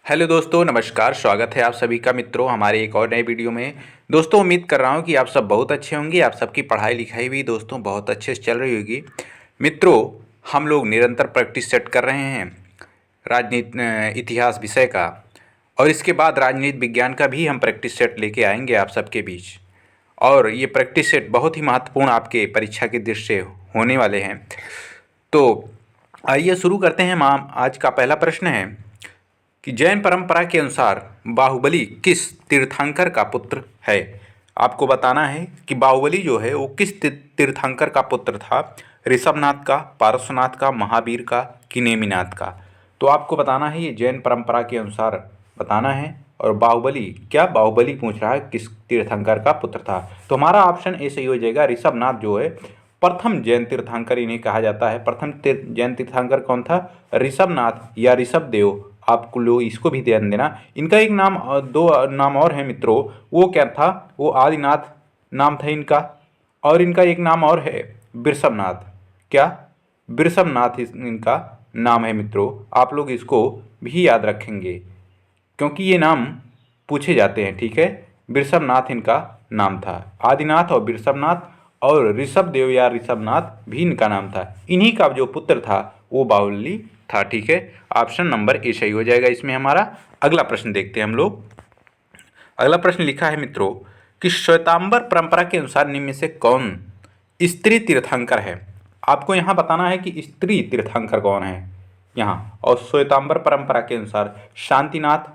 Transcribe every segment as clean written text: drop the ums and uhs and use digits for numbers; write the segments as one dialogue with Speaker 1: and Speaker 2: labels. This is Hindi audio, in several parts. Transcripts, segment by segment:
Speaker 1: हेलो दोस्तों, नमस्कार। स्वागत है आप सभी का मित्रों हमारे एक और नए वीडियो में। दोस्तों, उम्मीद कर रहा हूं कि आप सब बहुत अच्छे होंगे। आप सबकी पढ़ाई लिखाई भी दोस्तों बहुत अच्छे से चल रही होगी। मित्रों, हम लोग निरंतर प्रैक्टिस सेट कर रहे हैं राजनीति इतिहास विषय का, और इसके बाद राजनीति विज्ञान का भी हम प्रैक्टिस सेट लेके आएंगे आप सबके बीच। और ये प्रैक्टिस सेट बहुत ही महत्वपूर्ण आपके परीक्षा की दृष्टि से होने वाले हैं। तो आइए शुरू करते हैं। माम आज का पहला प्रश्न है कि जैन परंपरा के अनुसार बाहुबली किस तीर्थंकर का पुत्र है। आपको बताना है कि बाहुबली जो है वो किस तीर्थंकर का पुत्र था। ऋषभनाथ का, पार्श्वनाथ का, महावीर का कि नेमिनाथ का। तो आपको बताना है, ये जैन परंपरा के अनुसार बताना है। और बाहुबली, क्या बाहुबली पूछ रहा है किस तीर्थंकर का पुत्र था, तो हमारा ऑप्शन ए सही हो जाएगा। ऋषभनाथ जो है प्रथम जैन तीर्थंकर इन्हें कहा जाता है। प्रथम जैन तीर्थंकर कौन था? ऋषभनाथ या ऋषभदेव। आपको लोग इसको भी ध्यान देना। इनका एक नाम, दो नाम और है मित्रों। वो क्या था? वो आदिनाथ नाम था इनका, और इनका एक नाम और है वृषभनाथ। क्या? वृषभनाथ इनका नाम है मित्रों। आप लोग इसको भी याद रखेंगे क्योंकि ये नाम पूछे जाते हैं। ठीक है, वृषभनाथ इनका नाम था। आदिनाथ और वृषभनाथ, और ऋषभदेव या ऋषभनाथ भी इनका नाम था। इन्हीं का जो पुत्र था वो बाहुबली था। ठीक है, ऑप्शन नंबर ए सही हो जाएगा इसमें हमारा। अगला प्रश्न देखते हैं हम लोग। अगला प्रश्न लिखा है मित्रों कि श्वेतांबर परंपरा के अनुसार निम्न में से कौन स्त्री तीर्थंकर है। आपको यहाँ बताना है कि स्त्री तीर्थंकर कौन है यहाँ। और श्वेतांबर परंपरा के अनुसार शांतिनाथ,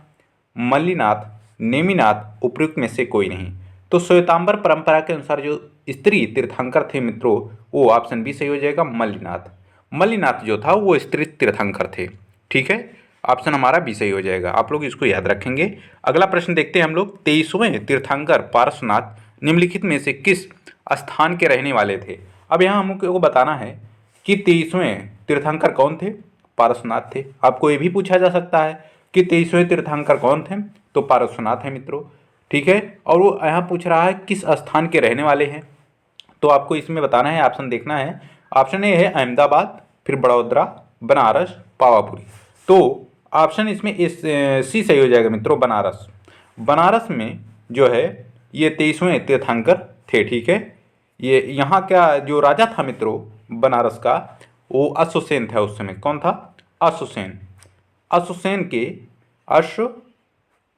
Speaker 1: मल्लीनाथ, नेमिनाथ उपयुक्त में से कोई नहीं। तो श्वेतांबर परंपरा के अनुसार जो स्त्री तीर्थंकर थे मित्रों, वो ऑप्शन बी सही हो जाएगा, मल्लीनाथ। मल्लीनाथ जो था वो स्त्री तीर्थंकर थे। ठीक है, ऑप्शन हमारा बी सही हो जाएगा। आप लोग इसको याद रखेंगे। अगला प्रश्न देखते हैं हम लोग। 23वें तीर्थंकर पार्श्वनाथ निम्नलिखित में से किस स्थान के रहने वाले थे। अब यहाँ हमको बताना है कि 23वें तीर्थंकर कौन थे? पार्श्वनाथ थे। आपको ये भी पूछा जा सकता है कि 23वें तीर्थंकर कौन थे, तो पार्श्वनाथ है मित्रों। ठीक है, और वो यहाँ पूछ रहा है किस स्थान के रहने वाले हैं, तो आपको इसमें बताना है, ऑप्शन देखना है। ऑप्शन ए है अहमदाबाद, फिर बड़ौदा, बनारस, पावापुरी। तो ऑप्शन इसमें इस सी सही हो जाएगा मित्रों, बनारस। बनारस में जो है ये 23वें तीर्थंकर थे। ठीक है, ये यहाँ का जो राजा था मित्रों बनारस का, वो अश्वसेन था उस समय। कौन था? अश्वसेन। अश्वसेन के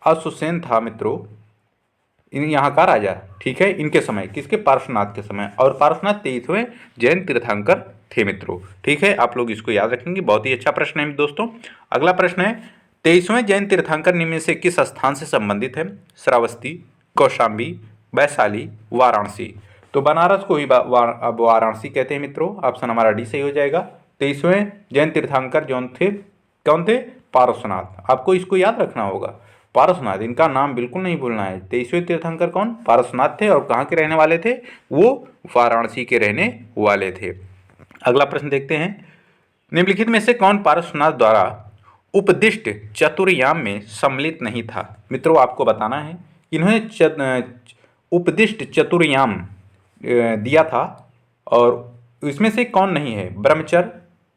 Speaker 1: अश्वसेन था मित्रों इन यहाँ का राजा। ठीक है, इनके समय, किसके? पार्श्वनाथ के समय। और पार्श्वनाथ 23वें जैन तीर्थंकर थे मित्रों। ठीक है, आप लोग इसको याद रखेंगे। बहुत ही अच्छा प्रश्न है दोस्तों। अगला प्रश्न है 23वें जैन तीर्थंकर निम्न में से किस स्थान से संबंधित है? श्रावस्ती, कौशाम्बी, वैशाली, वाराणसी। तो बनारस को ही अब वाराणसी कहते हैं मित्रों। ऑप्शन हमारा डी सही हो जाएगा। 23वें जैन तीर्थंकर जो थे, कौन थे? पार्श्वनाथ। आपको इसको याद रखना होगा, पारसनाथ। इनका नाम बिल्कुल नहीं भूलना है। 23वें तीर्थंकर कौन? पारसनाथ थे। और कहाँ के रहने वाले थे? वो वाराणसी के रहने वाले थे। अगला प्रश्न देखते हैं। निम्नलिखित में से कौन पारसनाथ द्वारा उपदिष्ट चतुर्याम में सम्मिलित नहीं था? मित्रों, आपको बताना है इन्होंने उपदिष्ट चतुर्याम दिया था, और इसमें से कौन नहीं है? ब्रह्मचर्य,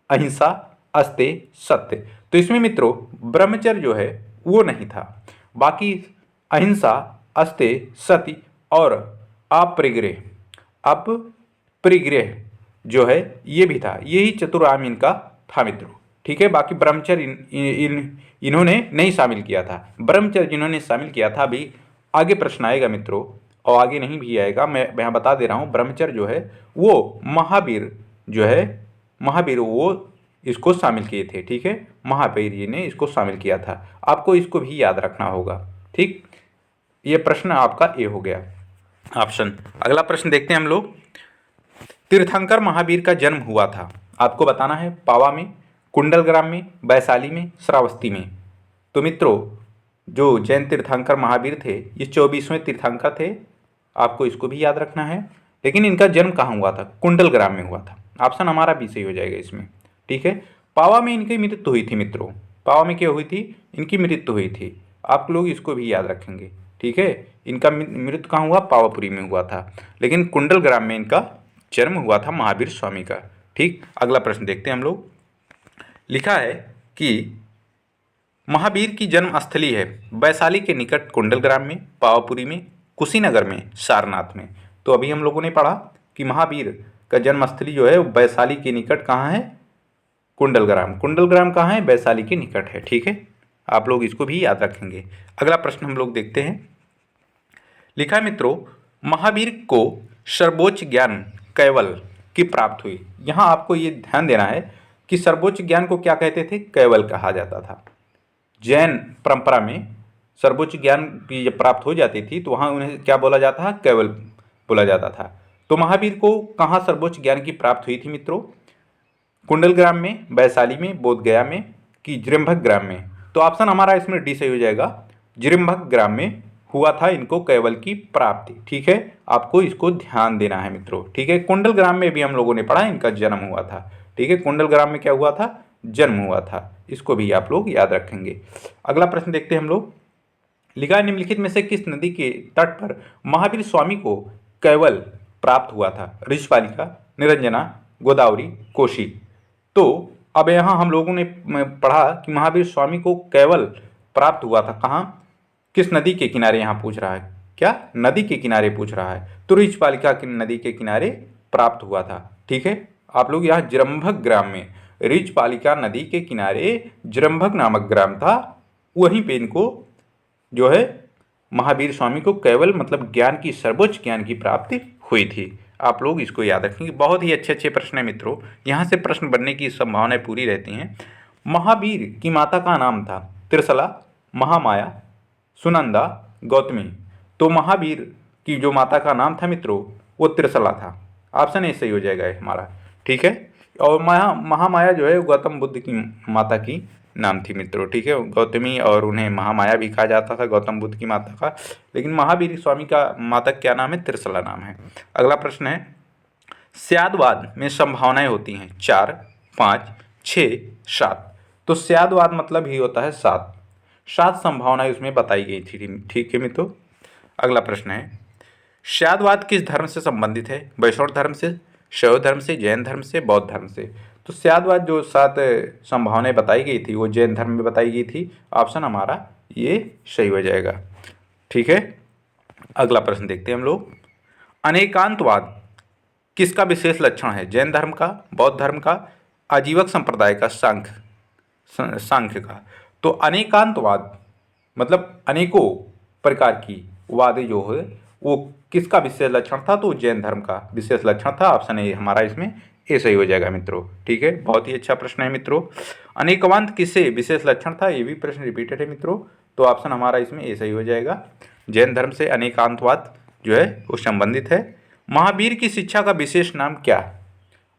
Speaker 1: अहिंसा, अस्तेय, सत्य। तो इसमें मित्रों ब्रह्मचर्य जो है वो नहीं था। बाकी अहिंसा, अस्तेय, सत्य और अपरिग्रह जो है ये भी था। यही चतुराम इनका था मित्रों। ठीक है, बाकी ब्रह्मचर्य इन्होंने नहीं शामिल किया था। ब्रह्मचर्य जिन्होंने शामिल किया था, अभी आगे प्रश्न आएगा मित्रों, और आगे नहीं भी आएगा, मैं यहाँ बता दे रहा हूँ। ब्रह्मचर्य जो है वो महावीर जो है, महावीर वो इसको शामिल किए थे। ठीक है, महावीर जी ने इसको शामिल किया था। आपको इसको भी याद रखना होगा। ठीक, ये प्रश्न आपका ए हो गया ऑप्शन। अगला प्रश्न देखते हैं हम लोग। तीर्थंकर महावीर का जन्म हुआ था, आपको बताना है, पावा में, कुंडलग्राम में, वैशाली में, श्रावस्ती में। तो मित्रों जो जैन तीर्थंकर महावीर थे ये 24वें तीर्थंकर थे। आपको इसको भी याद रखना है। लेकिन इनका जन्म कहाँ हुआ था? कुंडलग्राम में हुआ था। ऑप्शन हमारा भी सही हो जाएगा इसमें। ठीक है, पावा में इनकी मृत्यु हुई थी मित्रों। पावा में क्या हुई थी? इनकी मृत्यु हुई थी। आप लोग इसको भी याद रखेंगे। ठीक है, इनका मृत्यु कहाँ हुआ? पावापुरी में हुआ था। लेकिन कुंडलग्राम में इनका जन्म हुआ था महावीर स्वामी का। ठीक, अगला प्रश्न देखते हैं हम लोग। लिखा है कि महावीर की जन्म स्थली है वैशाली के निकट कुंडलग्राम में, पावापुरी में, कुशीनगर में, सारनाथ में। तो अभी हम लोगों ने पढ़ा कि महावीर का जन्म स्थली जो है वैशाली के निकट कहाँ है, कुंडलग्राम। कुंडलग्राम कहाँ है, वैशाली के निकट है। ठीक है, आप लोग इसको भी याद रखेंगे। अगला प्रश्न हम लोग देखते हैं। लिखा है मित्रों, महावीर को सर्वोच्च ज्ञान कैवल की प्राप्त हुई। यहाँ आपको ये ध्यान देना है कि सर्वोच्च ज्ञान को क्या कहते थे, कैवल कहा जाता था। जैन परंपरा में सर्वोच्च ज्ञान की जब प्राप्त हो जाती थी तो वहाँ उन्हें क्या बोला जाता है, कैवल बोला जाता था। तो महावीर को कहाँ सर्वोच्च ज्ञान की प्राप्त हुई थी मित्रों, कुंडलग्राम में, वैशाली में, बोधगया में कि जिरंभक ग्राम में। तो ऑप्शन हमारा इसमें डी सही हो जाएगा, जिरंभक ग्राम में हुआ था इनको कैवल की प्राप्ति। ठीक है, आपको इसको ध्यान देना है मित्रों। ठीक है, कुंडलग्राम में भी हम लोगों ने पढ़ा इनका जन्म हुआ था। ठीक है, कुंडलग्राम में क्या हुआ था, जन्म हुआ था। इसको भी आप लोग याद रखेंगे। अगला प्रश्न देखते हैं हम लोग। लिखा है, निम्नलिखित में से किस नदी के तट पर महावीर स्वामी को कैवल प्राप्त हुआ था, ऋषपालिका, निरंजना, गोदावरी, कोशी। तो अब यहाँ हम लोगों ने पढ़ा कि महावीर स्वामी को कैवल प्राप्त हुआ था कहाँ, किस नदी के किनारे, यहाँ पूछ रहा है क्या, नदी के किनारे पूछ रहा है। तो ऋषपालिका की नदी के किनारे प्राप्त हुआ था। ठीक है, आप लोग यहाँ जिरंभक ग्राम में, ऋषपालिका नदी के किनारे जिरंभक नामक ग्राम था, वहीं पे इनको जो है महावीर स्वामी को केवल मतलब ज्ञान की, सर्वोच्च ज्ञान की प्राप्ति हुई थी। आप लोग इसको याद रखेंगे। बहुत ही अच्छे अच्छे प्रश्न है मित्रों, यहाँ से प्रश्न बनने की संभावनाएं पूरी रहती हैं। महावीर की माता का नाम था त्रिशला, महामाया, सुनंदा, गौतमी। तो महावीर की जो माता का नाम था मित्रों वो त्रिशला था। ऑप्शन ए सही हो जाएगा हमारा। ठीक है, और महामाया जो है गौतम बुद्ध की माता की नाम थी मित्रों। ठीक है, गौतमी और उन्हें महामाया भी कहा जाता था गौतम बुद्ध की माता का, लेकिन महावीर स्वामी का माता क्या नाम है, त्रिशला नाम है। अगला प्रश्न है, स्यादवाद में संभावनाएं होती हैं 4, 5, 6, 7। तो स्यादवाद मतलब ही होता है 7, 7 संभावनाएं उसमें बताई गई थी। ठीक है मित्रों। अगला प्रश्न है, स्यादवाद किस धर्म से संबंधित है, वैष्णव धर्म से, शैव धर्म से, जैन धर्म से, बौद्ध धर्म से। तो स्यादवाद जो 7 संभावनाएं बताई गई थी वो जैन धर्म में बताई गई थी। ऑप्शन हमारा ये सही हो जाएगा। ठीक है, अगला प्रश्न देखते हैं हम लोग। अनेकांतवाद किसका विशेष लक्षण है, जैन धर्म का, बौद्ध धर्म का, आजीवक संप्रदाय का, सांख्य का। तो अनेकांतवाद मतलब अनेकों प्रकार की वादें जो है वो किसका विशेष लक्षण था, तो जैन धर्म का विशेष लक्षण था। ऑप्शन ए हमारा इसमें ए सही हो जाएगा मित्रों। ठीक है, बहुत ही अच्छा प्रश्न है मित्रों। अनेकवांत किससे विशेष लक्षण था, ये भी प्रश्न रिपीटेड है मित्रों। तो ऑप्शन हमारा इसमें ए सही हो जाएगा, जैन धर्म से अनेकांतवाद जो है वो संबंधित है। महावीर की शिक्षा का विशेष नाम क्या है,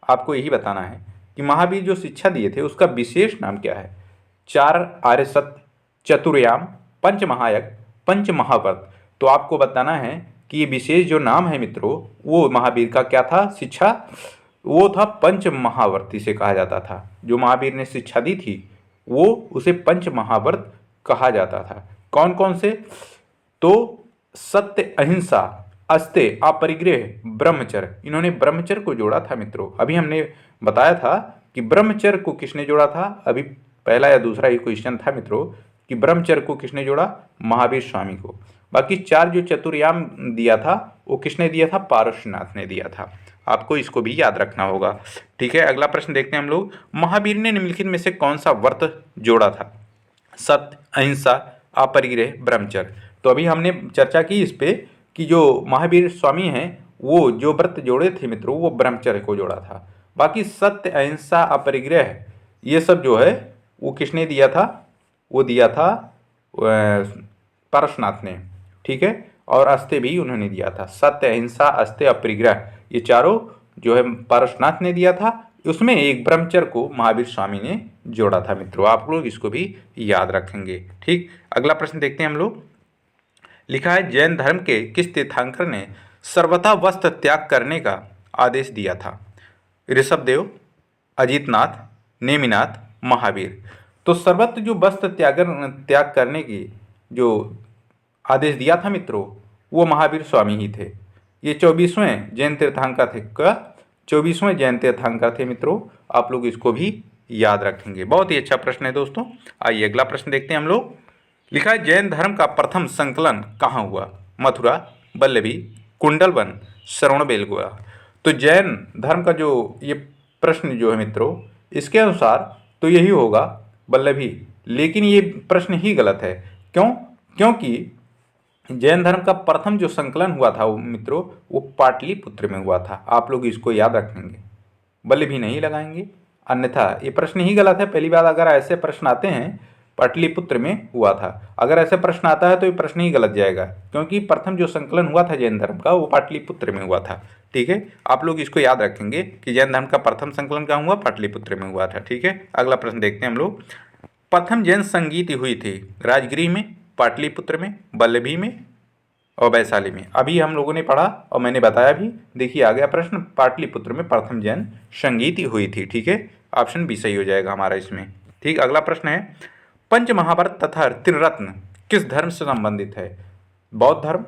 Speaker 1: आपको यही बताना है कि महावीर जो शिक्षा दिए थे उसका विशेष नाम क्या है। 4 आर्य सत्य, चतुर्याम, पंचमहायज्ञ, पंचमहाव्रत। तो आपको बताना है कि ये विशेष जो नाम है मित्रों वो महावीर का क्या था, शिक्षा, वो था पंच महावर्ती से कहा जाता था। जो महावीर ने शिक्षा दी थी वो उसे पंच महावर्त कहा जाता था। कौन कौन से, तो सत्य, अहिंसा, अस्तेय, अपरिग्रह, ब्रह्मचर्य। इन्होंने ब्रह्मचर्य को जोड़ा था मित्रों। अभी हमने बताया था कि ब्रह्मचर्य को किसने जोड़ा था, अभी पहला या दूसरा ही क्वेश्चन था मित्रों कि ब्रह्मचर्य को किसने जोड़ा, महावीर स्वामी को। बाकी 4 जो चतुर्याम दिया था वो किसने दिया था, पारसनाथ ने दिया था। आपको इसको भी याद रखना होगा। ठीक है, अगला प्रश्न देखते हैं हम लोग। महावीर ने निम्नलिखित में से कौन सा व्रत जोड़ा था, सत्य, अहिंसा, अपरिग्रह, ब्रह्मचर्य। तो अभी हमने चर्चा की इस पे कि जो महावीर स्वामी हैं वो जो व्रत जोड़े थे मित्रों वो ब्रह्मचर्य को जोड़ा था। बाकी सत्य, अहिंसा, अपरिग्रह ये सब जो है वो किसने दिया था, वो दिया था पारसनाथ ने। ठीक है, और अस्तेय भी उन्होंने दिया था। सत्य, अहिंसा, अस्तेय, अपरिग्रह ये चारों जो है पारसनाथ ने दिया था। उसमें एक ब्रह्मचर्य को महावीर स्वामी ने जोड़ा था मित्रों। आप लोग इसको भी याद रखेंगे। ठीक, अगला प्रश्न देखते हैं हम लोग। लिखा है, जैन धर्म के किस तीर्थंकर ने सर्वथा वस्त्र त्याग करने का आदेश दिया था, ऋषभदेव, अजितनाथ, नेमिनाथ, महावीर। तो सर्वत्र जो वस्त्र त्याग करने की जो आदेश दिया था मित्रों वो महावीर स्वामी ही थे। ये 24वें जैन तीर्थंकर थे। क्या 24वें जैन तीर्थंकर थे मित्रों, आप लोग इसको भी याद रखेंगे। बहुत ही अच्छा प्रश्न है दोस्तों। आइए अगला प्रश्न देखते हैं हम लोग। लिखा है जैन धर्म का प्रथम संकलन कहाँ हुआ? मथुरा, वल्लभी, कुंडलवन, श्रवणबेलगोला। तो जैन धर्म का जो ये प्रश्न जो है मित्रों, इसके अनुसार तो यही होगा वल्लभी, लेकिन ये प्रश्न ही गलत है। क्यों? क्योंकि जैन धर्म का प्रथम जो संकलन हुआ था वो मित्रों, वो पाटलिपुत्र में हुआ था। आप लोग इसको याद रखेंगे, वल्लभी नहीं लगाएंगे, अन्यथा ये प्रश्न ही गलत है। पहली बात, अगर ऐसे प्रश्न आते हैं पाटलिपुत्र में हुआ था, अगर ऐसे प्रश्न आता है तो ये प्रश्न ही गलत जाएगा, क्योंकि प्रथम जो संकलन हुआ था जैन धर्म का वो पाटलिपुत्र में हुआ था। ठीक है, आप लोग इसको याद रखेंगे कि जैन धर्म का प्रथम संकलन कहाँ हुआ? पाटलिपुत्र में हुआ था। ठीक है, अगला प्रश्न देखते हैं हम लोग। प्रथम जैन संगीति हुई थी राजगृह में, पाटलिपुत्र में, वल्लभी में और वैशाली में। अभी हम लोगों ने पढ़ा और मैंने बताया भी। देखिए आ गया प्रश्न, पाटलिपुत्र में प्रथम जैन संगीति हुई थी। ठीक है, ऑप्शन बी सही हो जाएगा हमारा इसमें। ठीक, अगला प्रश्न है पंच महाभारत तथा त्रिरत्न किस धर्म से संबंधित है? बौद्ध धर्म,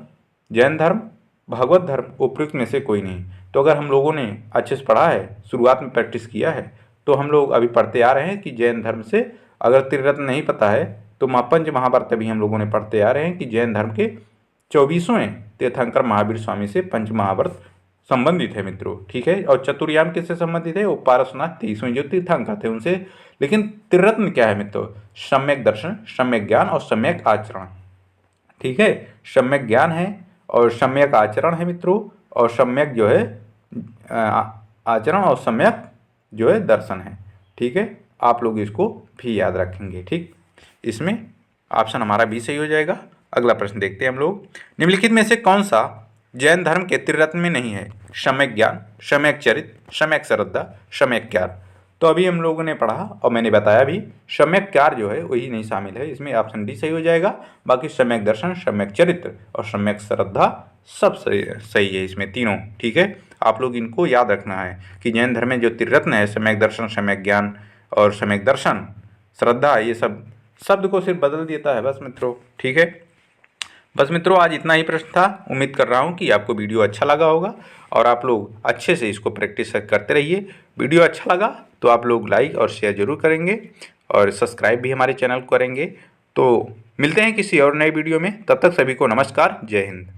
Speaker 1: जैन धर्म, भागवत धर्म, उपयुक्त में से कोई नहीं। तो अगर हम लोगों ने अच्छे से पढ़ा है, शुरुआत में प्रैक्टिस किया है, तो हम लोग अभी पढ़ते आ रहे हैं कि जैन धर्म से, अगर त्रिरत्न नहीं पता है तो पंच महाभारत अभी हम लोगों ने पढ़ते आ रहे हैं कि जैन धर्म के 24वें तीर्थंकर महावीर स्वामी से पंच महाभारत संबंधित है मित्रों। ठीक है, और चतुर्याम किससे संबंधित है? वो पारसनाथ 23वें जो तीर्थंकर थे उनसे। लेकिन त्रिरत्न क्या है मित्रों? सम्यक दर्शन, सम्यक ज्ञान और सम्यक आचरण। ठीक है, सम्यक ज्ञान है और सम्यक आचरण है मित्रों, और सम्यक जो है आचरण और सम्यक जो है दर्शन है। ठीक है, आप लोग इसको भी याद रखेंगे। ठीक, इसमें ऑप्शन हमारा भी सही हो जाएगा। अगला प्रश्न देखते हैं हम लोग। निम्नलिखित में से कौन सा जैन धर्म के त्रिरत्न में नहीं है? सम्यक ज्ञान, सम्यक चरित्र, सम्यक श्रद्धा, सम्यक ज्ञान। तो अभी हम लोगों ने पढ़ा और मैंने बताया भी, सम्यक ज्ञान जो है वही नहीं शामिल है इसमें, ऑप्शन डी सही हो जाएगा। बाकी सम्यक दर्शन, सम्यक चरित्र और सम्यक श्रद्धा सब सही है इसमें तीनों। ठीक है, आप लोग इनको याद रखना है कि जैन धर्म में जो त्रिरत्न है, सम्यक दर्शन, सम्यक ज्ञान और सम्यक दर्शन, श्रद्धा, ये सब शब्द को सिर्फ बदल देता है बस मित्रों। ठीक है, बस मित्रों आज इतना ही प्रश्न था। उम्मीद कर रहा हूँ कि आपको वीडियो अच्छा लगा होगा और आप लोग अच्छे से इसको प्रैक्टिस करते रहिए। वीडियो अच्छा लगा तो आप लोग लाइक और शेयर जरूर करेंगे और सब्सक्राइब भी हमारे चैनल को करेंगे। तो मिलते हैं किसी और नए वीडियो में, तब तक सभी को नमस्कार, जय हिंद।